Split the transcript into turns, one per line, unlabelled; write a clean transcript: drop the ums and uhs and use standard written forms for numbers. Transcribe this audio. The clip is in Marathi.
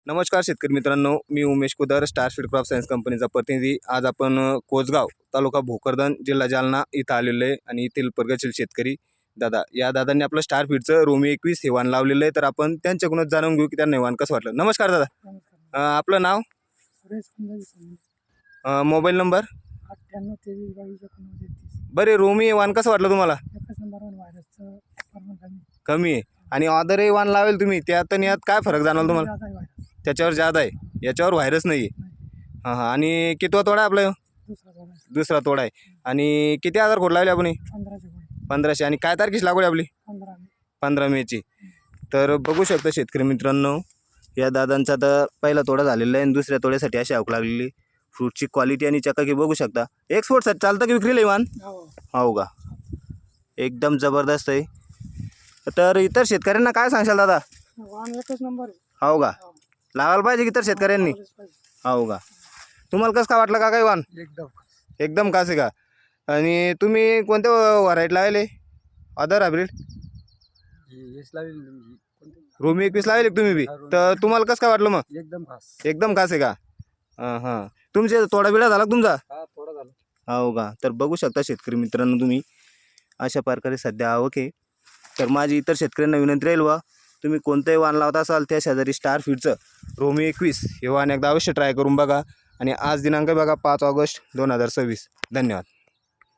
नमस्कार शेतकरी मित्रांनो, मी Umesh Kudar, star seed crop science कंपनीचा प्रतिनिधी। आज आपण कोसगाव तालुका भोकरदन जिल्हा जालना इथं आलेलो आहे आणि येथील प्रगतशील शेतकरी दादा या दादांनी आपलं स्टार फीडचं रोमी 21 हे वाण लावलेलं आहे। तर आपण त्यांच्याकडूनच जाणून घेऊ की त्यांना वाण कसं वाटलं। नमस्कार दादा,
नमस्कार.
आपलं नाव,
सुरेश कुंभारी सोनवणे.
Mobile number.
98 23 22 29 33.
बरे, रोमी वाण कसं वाटलं तुम्हाला?
एकच नंबरवर व्हायरसचं प्रमाण कमी.
कमी आहे आणि ऑदरही वाण लावेल तुम्ही, त्यात आणि यात काय फरक जाणवला तुम्हाला?
ज्यादा आहे व्हायरस.
त्याच्यावर जादा आहे, याच्यावर व्हायरस नाही आहे।
नाही.
हां हां, आणि कितवा तोडा आहे आपला?
दुसरा जोडायचा.
दुसरा तोडा आहे। आणि किती हजार खोड लावले आपण?
1500 गोळी.
1500। आणि काय तारखेची लागवड आहे आपली?
15 मे.
15 मेची। तर बघू शकता शेतकरी मित्रांनो, या दादांचा तर पहिला तोडा झालेला आहे आणि दुसऱ्या तोड्यासाठी अशी आवक लागलेली। फ्रूटची क्वालिटी आणि चकाकी बघू शकता। एक्सपोर्टसाठी चालतं की विक्रीला आहे वाण? हो का, एकदम जबरदस्त आहे। तर इतर शेतकऱ्यांना काय सांगशाल दादा?
वाण एकच नंबर आहे.
हो का, लावायला पाहिजे इतर शेतकऱ्यांनी?
लावलंच पाहिजे.
हो का, तुम्हाला कसं काय वाटलं का काही वाण?
एकदम
एकदम कास आहे का? आणि तुम्ही कोणत्या व्हरायटी लावले? अदर हायब्रिड रोमी 21 लावले तुम्ही बी? तर तुम्हाला कसं काय वाटलं मग?
एकदम खास.
एकदम खास आहे का? हां हां, तुमचे तोडा बिडा झाला का तुमचा?
हा थोडा झाला.
हो का, तर बघू शकता शेतकरी मित्रांनो तुम्ही, अशा प्रकारे सध्या आवक आहे। तर माझी इतर शेतकऱ्यांना विनंती राहील वा, तुम्ही कोणतंही वाण लावत असाल त्या शेजारी स्टार फीडचं रोमी 21 हे वाण एकदा अवश्य ट्राय करून बघा। आणि आज दिनांक बघा 5 ऑगस्ट 2026। धन्यवाद।